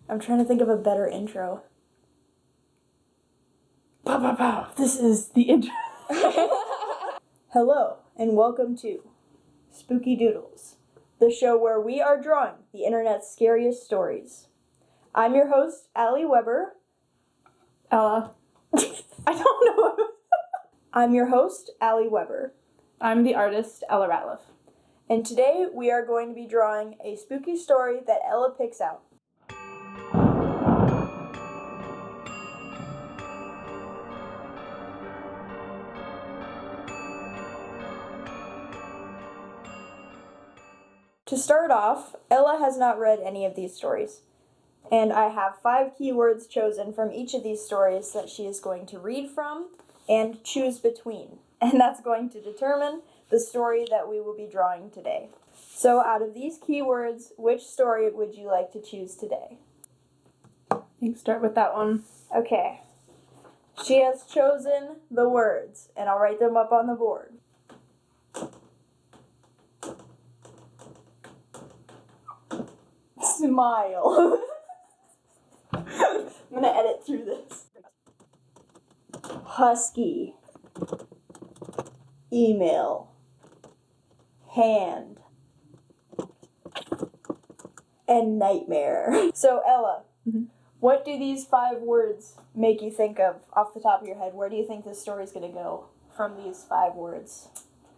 I'm trying to think of a better intro. Pow, pow, pow. This is the intro. Hello, and welcome to Spooky Doodles, the show where we are drawing the internet's scariest stories. I'm your host, Allie Weber. Ella. I don't know. I'm your host, Allie Weber. I'm the artist, Ella Ratliff. And today we are going to be drawing a spooky story that Ella picks out. To start off, Ella has not read any of these stories, and I have 5 keywords chosen from each of these stories that she is going to read from and choose between, and that's going to determine the story that we will be drawing today. So out of these keywords, which story would you like to choose today? You can start with that one. Okay. She has chosen the words, and I'll write them up on the board. Smile. I'm gonna edit through this. Husky. Email. Hand. And nightmare. So Ella, what do these 5 words make you think of off the top of your head? Where do you think this story's gonna go from these 5 words?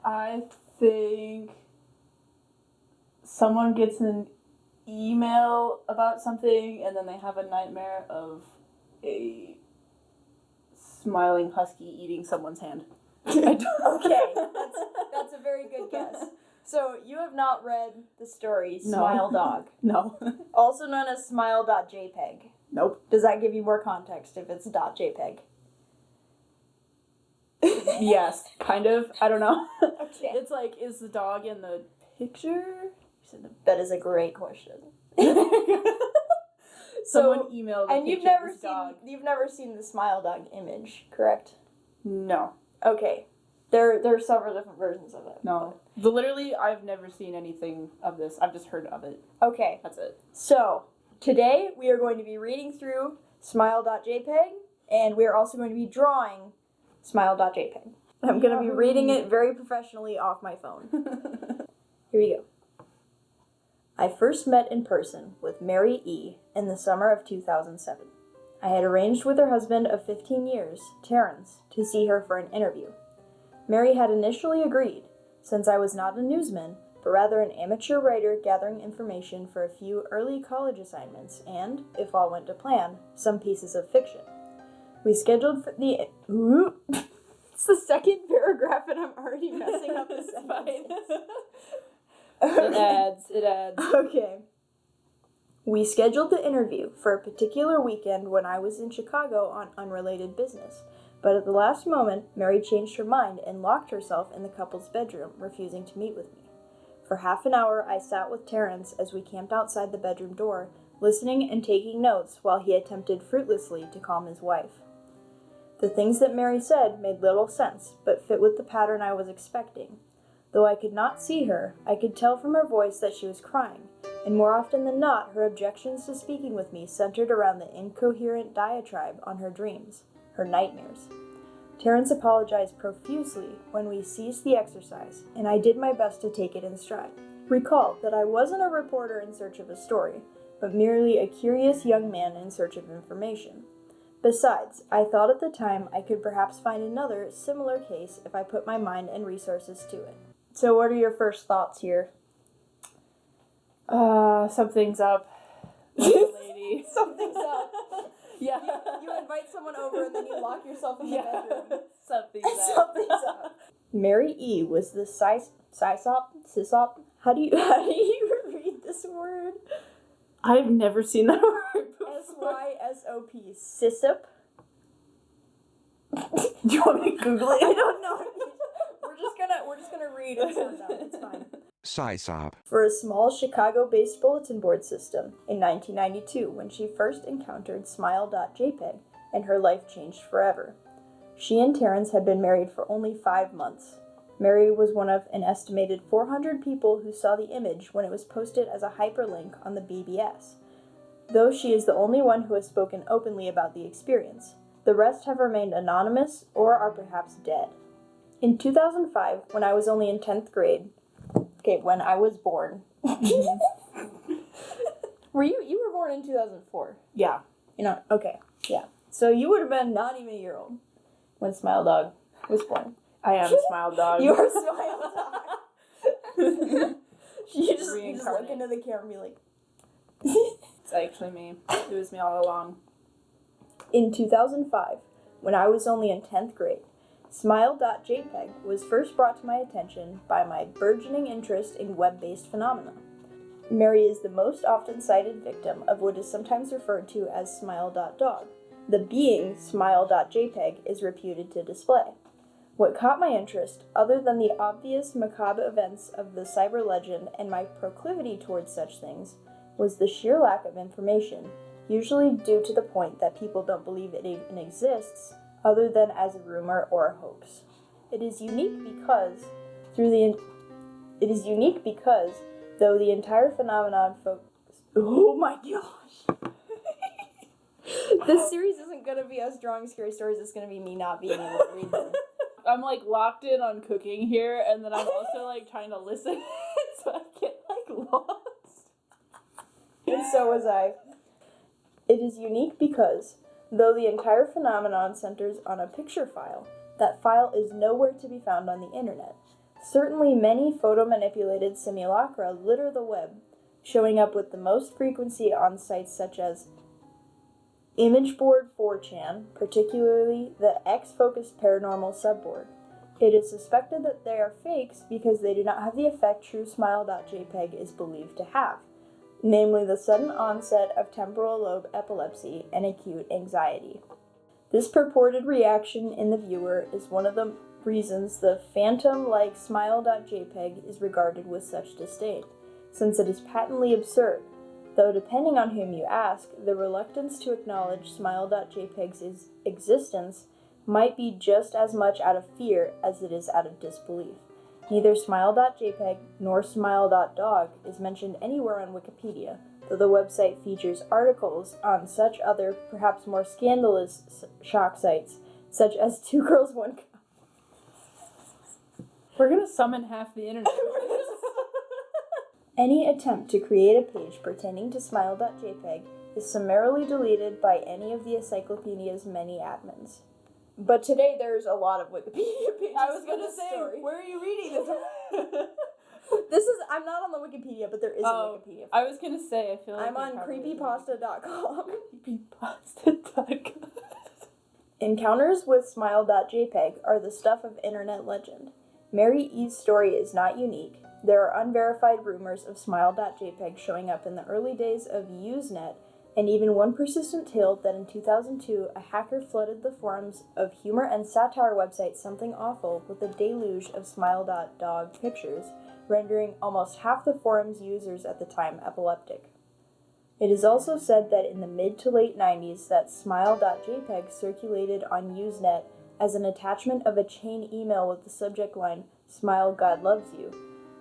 I think someone gets an email about something and then they have a nightmare of a smiling husky eating someone's hand. Okay, that's a very good guess. So you have not read the story Smile Dog, No. also known as Smile.jpg. Nope. Does that give you more context if it's .jpg? Yes, kind of. I don't know. Okay. It's like, is the dog in the picture? That is a great question. Someone emailed a and picture of this dog. You've never seen the Smile Dog image, correct? No. Okay. There are several different versions of it. No. Literally, I've never seen anything of this. I've just heard of it. Okay. That's it. So, today we are going to be reading through Smile.jpg, and we are also going to be drawing Smile.jpg. I'm going to be reading it very professionally off my phone. Here we go. I first met in person with Mary E. in the summer of 2007. I had arranged with her husband of 15 years, Terrence, to see her for an interview. Mary had initially agreed, since I was not a newsman, but rather an amateur writer gathering information for a few early college assignments and, if all went to plan, some pieces of fiction. We scheduled for the... It's the second paragraph and I'm already messing up the sentence. It adds. Okay. We scheduled the interview for a particular weekend when I was in Chicago on unrelated business, but at the last moment, Mary changed her mind and locked herself in the couple's bedroom, refusing to meet with me. For half an hour, I sat with Terrence as we camped outside the bedroom door, listening and taking notes while he attempted fruitlessly to calm his wife. The things that Mary said made little sense, but fit with the pattern I was expecting. Though I could not see her, I could tell from her voice that she was crying, and more often than not, her objections to speaking with me centered around the incoherent diatribe on her dreams, her nightmares. Terrence apologized profusely when we ceased the exercise, and I did my best to take it in stride. Recall that I wasn't a reporter in search of a story, but merely a curious young man in search of information. Besides, I thought at the time I could perhaps find another similar case if I put my mind and resources to it. So what are your first thoughts here? Something's up. Lady. Something's up. Yeah. You invite someone over and then you lock yourself in the bedroom. Something's up. Something's up. Mary E. was the sysop? How do you read this word? I've never seen that word before. Sysop. Sysop? Do you want me to Google it? I don't know. We're just gonna read and sound out. It's fine. Sysop. For a small Chicago-based bulletin board system in 1992 when she first encountered Smile.jpg and her life changed forever. She and Terrence had been married for only 5 months. Mary was one of an estimated 400 people who saw the image when it was posted as a hyperlink on the BBS. though she is the only one who has spoken openly about the experience. The rest have remained anonymous or are perhaps dead. In 2005, when I was only in 10th grade, when I was born. You were born in 2004? Yeah. Okay, yeah. So you would have been not even a year old when Smile Dog was born. I am Smile Dog. You are Smile Dog. you just look into the camera and be like... It's actually me. It was me all along. In 2005, when I was only in 10th grade, Smile.jpg was first brought to my attention by my burgeoning interest in web-based phenomena. Mary is the most often cited victim of what is sometimes referred to as Smile.dog. The being Smile.jpg is reputed to display. What caught my interest, other than the obvious macabre events of the cyber legend and my proclivity towards such things, was the sheer lack of information, usually due to the point that people don't believe it even exists, other than as a rumor or a hoax. It is unique because, though the entire phenomenon oh my gosh! This series isn't gonna be us drawing scary stories, it's gonna be me not being able to read them. I'm locked in on cooking here, and then I'm also trying to listen, so I get lost. And so was I. It is unique because, though the entire phenomenon centers on a picture file, that file is nowhere to be found on the internet. Certainly many photo-manipulated simulacra litter the web, showing up with the most frequency on sites such as Imageboard 4chan, particularly the X-focused paranormal subboard. It is suspected that they are fakes because they do not have the effect true Smile.jpg is believed to have, namely the sudden onset of temporal lobe epilepsy and acute anxiety. This purported reaction in the viewer is one of the reasons the phantom-like Smile.jpg is regarded with such disdain, since it is patently absurd, though depending on whom you ask, the reluctance to acknowledge Smile.jpg's existence might be just as much out of fear as it is out of disbelief. Neither Smile.jpg nor Smile.dog is mentioned anywhere on Wikipedia, though the website features articles on such other, perhaps more scandalous shock sites, such as Two Girls, One Cup. We're gonna summon half the internet. Any attempt to create a page pertaining to Smile.jpg is summarily deleted by any of the encyclopedia's many admins. But today there's a lot of Wikipedia pages. I was gonna for this say, story. where are you reading this? I'm not on the Wikipedia, but there is a Wikipedia. I was gonna say, I feel like I'm on creepypasta.com. Creepypasta.com. Encounters with Smile.jpg are the stuff of internet legend. Mary E's story is not unique. There are unverified rumors of Smile.jpg showing up in the early days of Usenet, and even one persistent tale that in 2002 a hacker flooded the forums of humor and satire website Something Awful with a deluge of Smile.dog pictures, rendering almost half the forum's users at the time epileptic. It is also said that in the mid to late 90s that Smile.jpg circulated on Usenet as an attachment of a chain email with the subject line, "Smile, God loves you."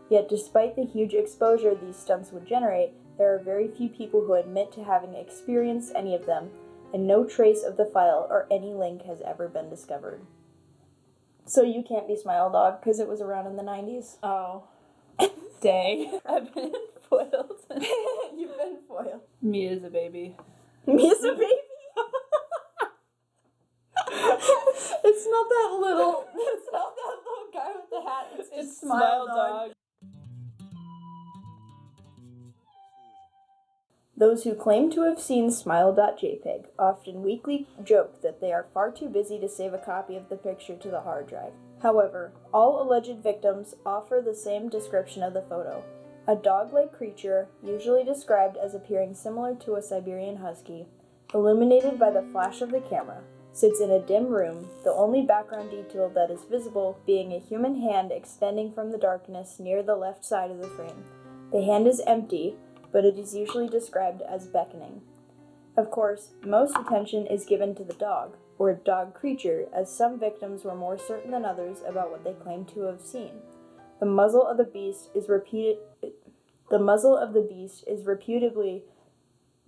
Yet despite the huge exposure these stunts would generate, there are very few people who admit to having experienced any of them, and no trace of the file or any link has ever been discovered. So you can't be Smile Dog because it was around in the 90s? Oh. Dang. I've been foiled. You've been foiled. Me as a baby. Me as a baby? It's not that little guy with the hat. It's just Smile Dog. Those who claim to have seen Smile.jpg often weakly joke that they are far too busy to save a copy of the picture to the hard drive. However, all alleged victims offer the same description of the photo. A dog-like creature, usually described as appearing similar to a Siberian husky, illuminated by the flash of the camera, sits in a dim room, the only background detail that is visible being a human hand extending from the darkness near the left side of the frame. The hand is empty, but it is usually described as beckoning. Of course, most attention is given to the dog, or dog creature, as some victims were more certain than others about what they claimed to have seen. The muzzle of the beast is reputably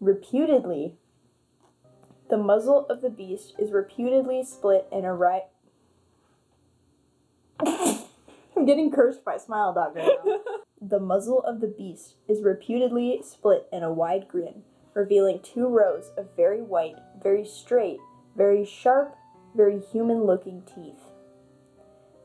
reputedly, the muzzle of the beast is reputedly split in a right. I'm getting cursed by Smile Dog right now. The muzzle of the beast is reputedly split in a wide grin, revealing 2 rows of very white, very straight, very sharp, very human-looking teeth.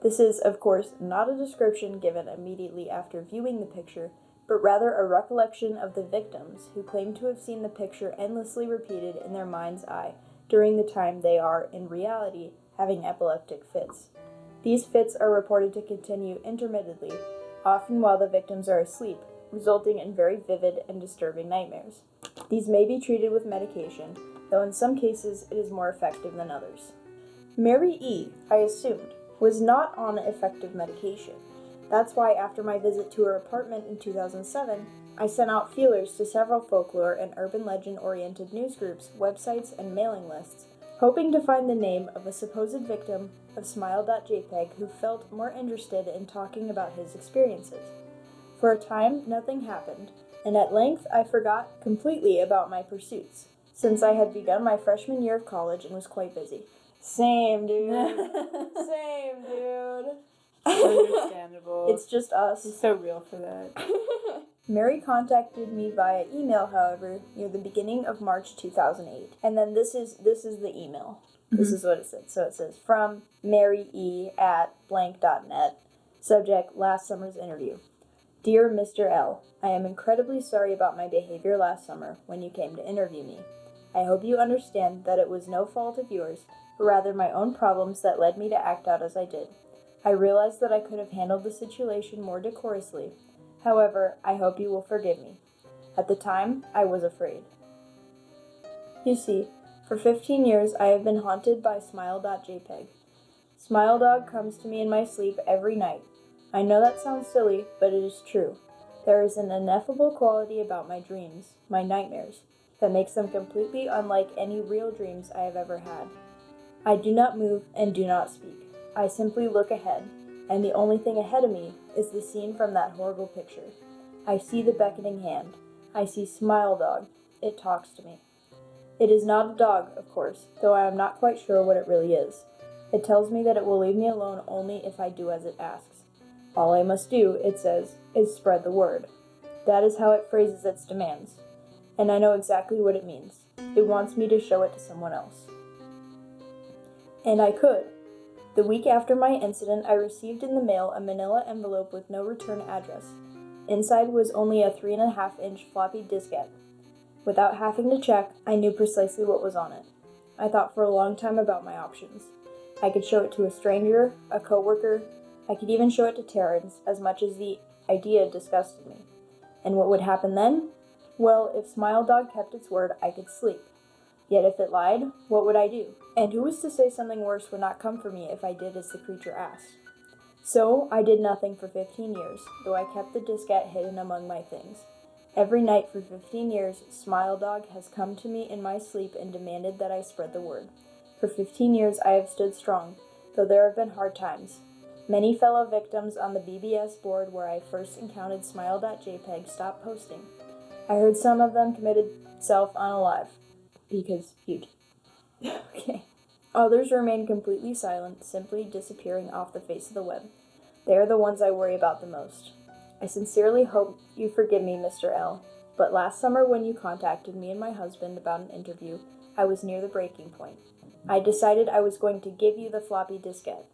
This is, of course, not a description given immediately after viewing the picture, but rather a recollection of the victims who claim to have seen the picture endlessly repeated in their mind's eye during the time they are, in reality, having epileptic fits. These fits are reported to continue intermittently, often while the victims are asleep, resulting in very vivid and disturbing nightmares. These may be treated with medication, though in some cases it is more effective than others. Mary E., I assumed, was not on effective medication. That's why after my visit to her apartment in 2007, I sent out feelers to several folklore and urban legend-oriented news groups, websites, and mailing lists, hoping to find the name of a supposed victim of Smile.jpg who felt more interested in talking about his experiences. For a time, nothing happened, and at length I forgot completely about my pursuits, since I had begun my freshman year of college and was quite busy. Same, dude. Same, dude. Understandable. It's just us. He's so real for that. Mary contacted me via email, however, near the beginning of March 2008. And then this is the email. This is what it said. So it says, from Mary E. at blank.net. Subject, last summer's interview. Dear Mr. L., I am incredibly sorry about my behavior last summer when you came to interview me. I hope you understand that it was no fault of yours, but rather my own problems that led me to act out as I did. I realize that I could have handled the situation more decorously. However, I hope you will forgive me. At the time, I was afraid. You see, for 15 years I have been haunted by Smile.jpg. Smile Dog comes to me in my sleep every night. I know that sounds silly, but it is true. There is an ineffable quality about my dreams, my nightmares, that makes them completely unlike any real dreams I have ever had. I do not move and do not speak. I simply look ahead, and the only thing ahead of me is the scene from that horrible picture. I see the beckoning hand. I see Smile Dog. It talks to me. It is not a dog, of course, though I am not quite sure what it really is. It tells me that it will leave me alone only if I do as it asks. All I must do, it says, is spread the word. That is how it phrases its demands. And I know exactly what it means. It wants me to show it to someone else. And I could. The week after my incident, I received in the mail a manila envelope with no return address. Inside was only a 3.5-inch floppy diskette. Without having to check, I knew precisely what was on it. I thought for a long time about my options. I could show it to a stranger, a coworker. I could even show it to Terrence, as much as the idea disgusted me. And what would happen then? Well, if Smile Dog kept its word, I could sleep. Yet if it lied, what would I do? And who was to say something worse would not come for me if I did as the creature asked? So I did nothing for 15 years, though I kept the diskette hidden among my things. Every night for 15 years, Smile Dog has come to me in my sleep and demanded that I spread the word. For 15 years I have stood strong, though there have been hard times. Many fellow victims on the BBS board where I first encountered Smile.jpg stopped posting. I heard some of them committed self-unalive. Because you did. Okay. Others remain completely silent, simply disappearing off the face of the web. They are the ones I worry about the most. I sincerely hope you forgive me, Mr. L., but last summer when you contacted me and my husband about an interview, I was near the breaking point. I decided I was going to give you the floppy diskette.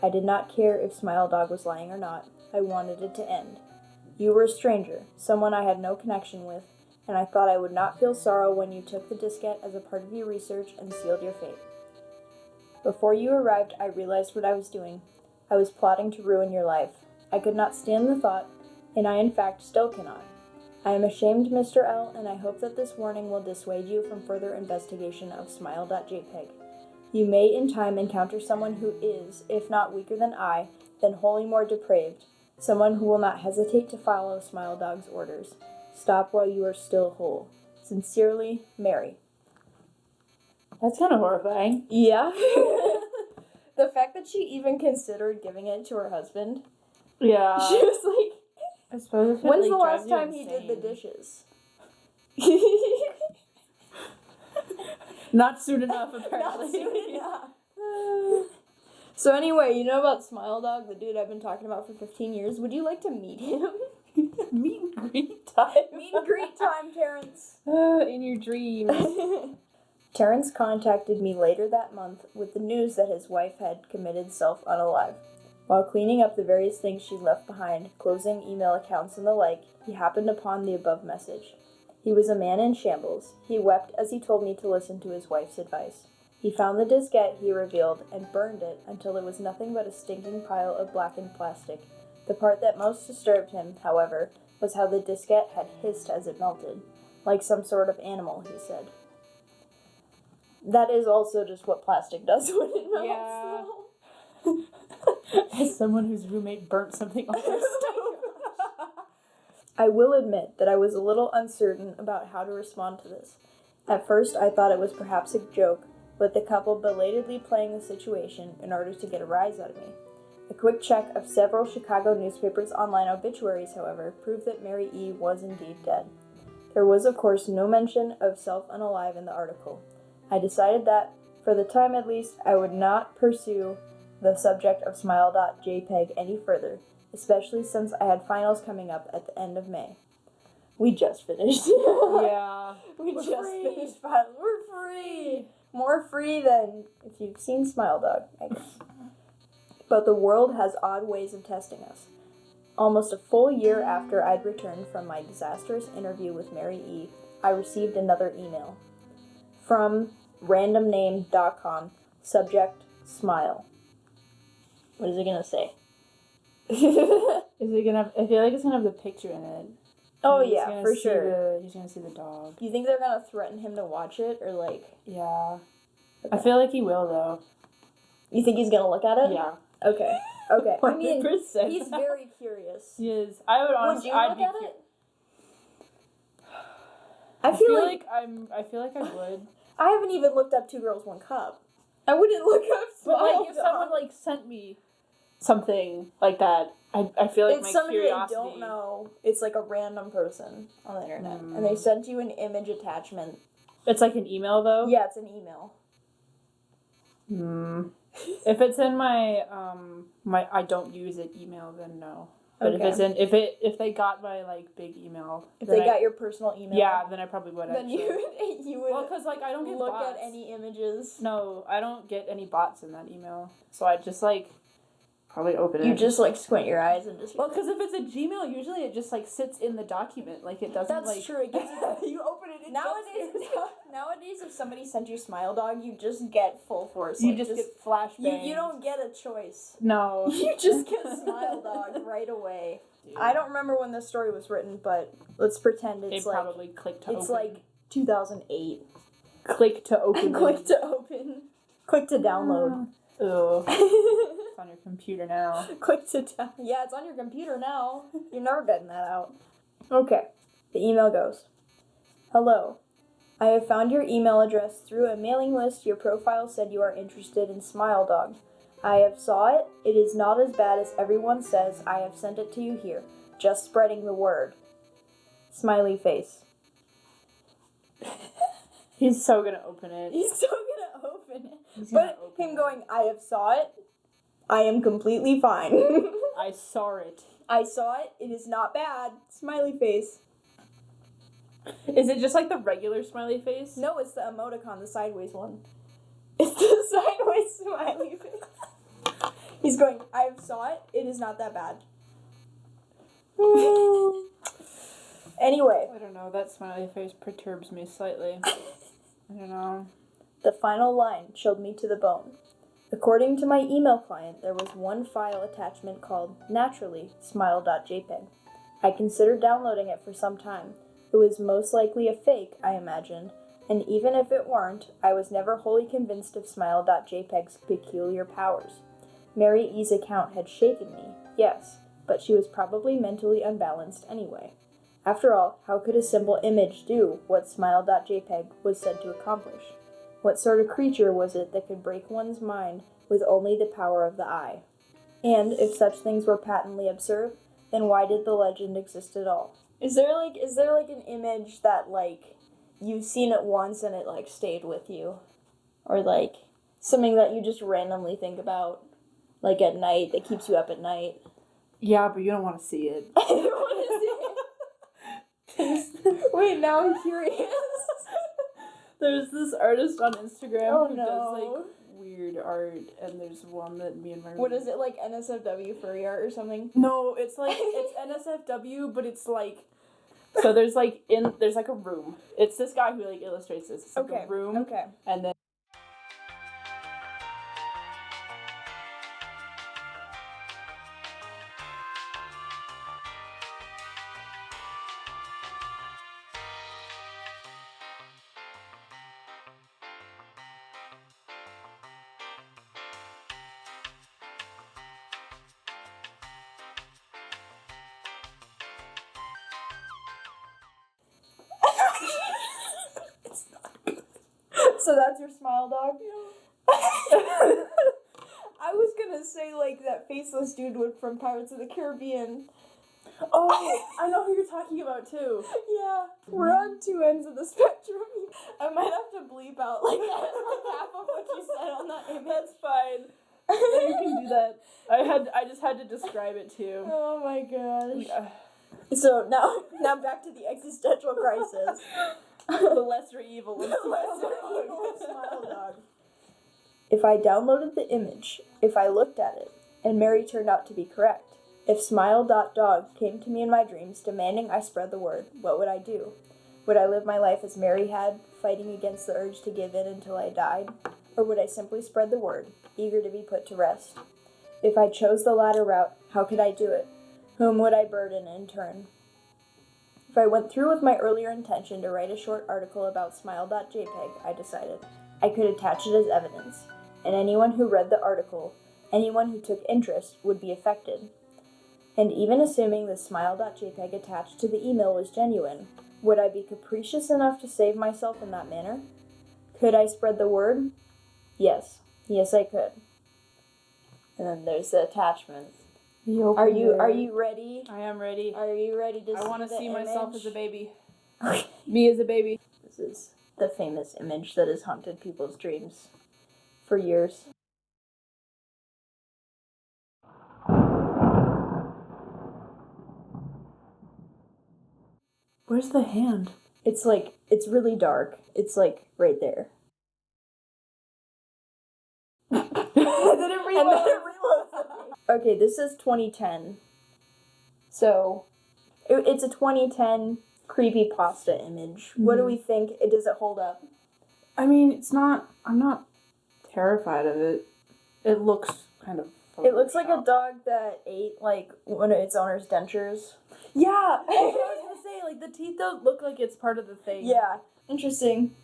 I did not care if Smile Dog was lying or not. I wanted it to end. You were a stranger, someone I had no connection with, and I thought I would not feel sorrow when you took the diskette as a part of your research and sealed your fate. Before you arrived, I realized what I was doing. I was plotting to ruin your life. I could not stand the thought, and I in fact still cannot. I am ashamed, Mr. L., and I hope that this warning will dissuade you from further investigation of Smile.jpg. You may in time encounter someone who is, if not weaker than I, then wholly more depraved, someone who will not hesitate to follow Smile Dog's orders. Stop while you are still whole. Sincerely, Mary. That's kind of horrifying. Yeah. The fact that she even considered giving it to her husband. Yeah. She was like, I suppose when's the last time he did the dishes? Not soon enough, Not apparently. soon enough. So anyway, you know about Smile Dog, the dude I've been talking about for 15 years? Would you like to meet him? Meet and greet time. Meet and greet time, Terrence. In your dreams. Terrence contacted me later that month with the news that his wife had committed self-unalive. While cleaning up the various things she'd left behind, closing email accounts and the like, he happened upon the above message. He was a man in shambles. He wept as he told me to listen to his wife's advice. He found the diskette, he revealed, and burned it until it was nothing but a stinking pile of blackened plastic. The part that most disturbed him, however, was how the diskette had hissed as it melted. Like some sort of animal, he said. That is also just what plastic does when it melts. Yeah. As someone whose roommate burnt something on their stove. I will admit that I was a little uncertain about how to respond to this. At first, I thought it was perhaps a joke, with the couple belatedly playing the situation in order to get a rise out of me. A quick check of several Chicago newspapers' online obituaries, however, proved that Mary E. was indeed dead. There was, of course, no mention of self-unalive in the article. I decided that, for the time at least, I would not pursue the subject of Smile.jpg any further, especially since I had finals coming up at the end of May. We just finished. Yeah. We're free. finished finals. We're free! More free than if you've seen Smile Dog, I guess. But the world has odd ways of testing us. Almost a full year after I'd returned from my disastrous interview with Mary E., I received another email. From randomname.com, subject, smile. What is it gonna say? Is it gonna have, I feel like it's gonna have the picture in it. Oh He's yeah, gonna for see sure. He's gonna see the dog. You think they're gonna threaten him to watch it, or like... Yeah. Okay. I feel like he will, though. You think he's gonna look at it? Yeah. Okay. I mean, 100%. he's very curious. He is. I would honestly. Would you I'd look be at curious. it? I feel like I feel like I would. I haven't even looked up Two Girls, One Cup. I wouldn't look up But Smile like, if Dog. someone like sent me something like that, I feel like it's my somebody curiosity. they don't know. It's like a random person on the internet, and they sent you an image attachment. It's like an email, though. Yeah, it's an email. If it's in my my I don't use it email, then no. But Okay. if they got my like big email, If they got your personal email, yeah, then I probably would. then actually. you would. Well, because like I don't get look bots. at any images. No, I don't get any bots in that email, so I just like probably open it. You just like squint your eyes and just. Well, because if it's a Gmail, usually it just like sits in the document, like it doesn't. That's like... true. It gives you. You open it. Nowadays, if somebody sent you Smile Dog, you just get full force. You like, just get flashbangs. You don't get a choice. No. You just get Smile Dog right away. Dude. I don't remember when this story was written, but let's pretend it's they like probably clicked to it's open. like 2008. Click to open. Click to open. Click to download. Ugh. It's on your computer now. Click to down. Yeah, it's on your computer now. You're never getting that out. Okay. The email goes. Hello. I have found your email address through a mailing list. Your profile said you are interested in Smile Dog. I have saw it. It is not as bad as everyone says. I have sent it to you here. Just spreading the word. Smiley face. He's so gonna open it. He's so gonna open it. He's gonna But open him it. going, I have saw it. I am completely fine. I saw it. I saw it. It is not bad. Smiley face. Is it just like the regular smiley face? No, it's the emoticon, the sideways one. It's the sideways smiley face. He's going, I saw it. It is not that bad. Anyway. I don't know. That smiley face perturbs me slightly. I don't know. The final line chilled me to the bone. According to my email client, there was one file attachment called naturally smile.jpg. I considered downloading it for some time. It was most likely a fake, I imagined, and even if it weren't, I was never wholly convinced of Smile.jpg's peculiar powers. Mary E.'s account had shaken me, yes, but she was probably mentally unbalanced anyway. After all, how could a simple image do what Smile.jpg was said to accomplish? What sort of creature was it that could break one's mind with only the power of the eye? And if such things were patently absurd, then why did the legend exist at all? Is there like an image that like you've seen it once and it like stayed with you, or like something that you just randomly think about, like at night that keeps you up at night. Yeah, but you don't want to see it. I don't want to see it. Wait, now I'm curious. There's this artist on Instagram who no. does like weird art, and there's one that me and my What is it, like NSFW furry art or something? No, it's like it's NSFW, but it's like so there's like a room. It's this guy who like illustrates this. It's like a room. Okay. And then It's not good. So that's your smile dog? I was gonna say like that faceless dude from Pirates of the Caribbean. oh, I know who you're talking about too. Yeah, we're on two ends of the spectrum. I might have to bleep out like half of what you said on that image. That's fine. You can do that. I just had to describe it to you. Oh my gosh. So now back to the existential crisis. The lesser evil of Smile Dog. If I downloaded the image, if I looked at it, and Mary turned out to be correct, if Smile.dog came to me in my dreams demanding I spread the word, what would I do? Would I live my life as Mary had, fighting against the urge to give in until I died? Or would I simply spread the word, eager to be put to rest? If I chose the latter route, how could I do it? Whom would I burden in turn? If I went through with my earlier intention to write a short article about Smile.jpg, I decided I could attach it as evidence, and anyone who read the article, anyone who took interest, would be affected. And even assuming the Smile.jpg attached to the email was genuine, would I be capricious enough to save myself in that manner? Could I spread the word? Yes. Yes, I could. And then there's the attachments. Are you ready? I am ready. Are you ready to see I want to the see myself image? as a baby. Me as a baby. This is the famous image that has haunted people's dreams for years. Where's the hand? It's really dark. It's like right there. Then it reloads. Okay, this is 2010. So, it's a 2010 creepypasta image. What do we think? Does it hold up? I mean, I'm not terrified of it. It looks kind of It looks like a dog that ate, like, one of its owner's dentures. Yeah, that's what I was gonna say. Like, the teeth don't look like it's part of the thing. Yeah, interesting.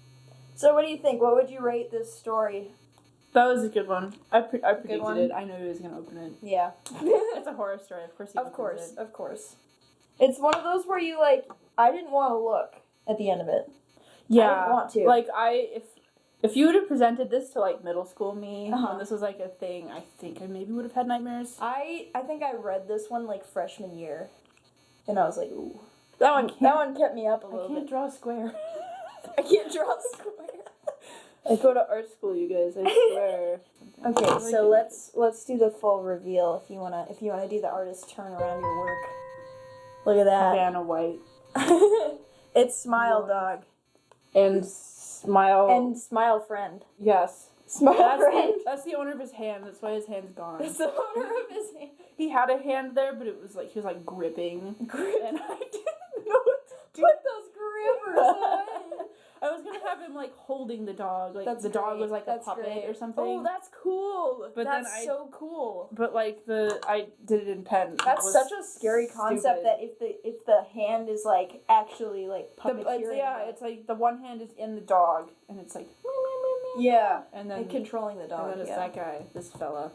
So what do you think? What would you rate this story? That was a good one. I predicted one? it. I knew he was gonna open it. Yeah. It's a horror story. Of course he opens it. Of course. It's one of those where you, like, I didn't want to look at the end of it. Yeah. I didn't want to. Like, if you would have presented this to, like, middle school me, Uh-huh. when this was, like, a thing, I think I maybe would have had nightmares. I think I read this one, like, freshman year. And I was like, ooh. That one kept me up a I little can't bit. draw a square. I can't draw a square. I go to art school, you guys. I swear. Okay, so let's do the full reveal if you wanna do the artist turn around your work. Look at that. Vanna White It's Smile Dog and Smile and Smile Friend. Yes. Smile Friend. That's the owner of his hand. That's why his hand's gone. That's the owner of his hand. He had a hand there, but it was like he was like gripping. And I didn't know what to do. Put those grippers away. I was gonna have him like holding the dog, like That's the dog great. was like That's a puppet great. or something. Oh, that's cool. But that's then so cool. But like I did it in pen. That's such a scary concept stupid. that if the hand is like actually like puppeteering. It's like the one hand is in the dog, and it's like yeah, and then and controlling the dog. And then it's that guy, this fella.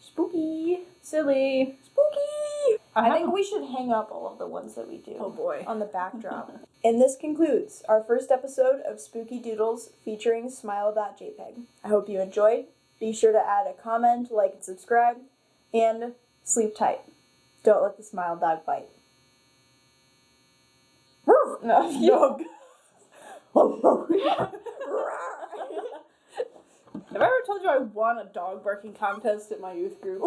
Spooky, silly, spooky. I think we should hang up all of the ones that we do. Oh boy. On the backdrop. And this concludes our first episode of Spooky Doodles featuring Smile.jpg. I hope you enjoyed. Be sure to add a comment, like, and subscribe, and sleep tight. Don't let the smile dog bite. Woof! No. Have I ever told you I won a dog barking contest at my youth group?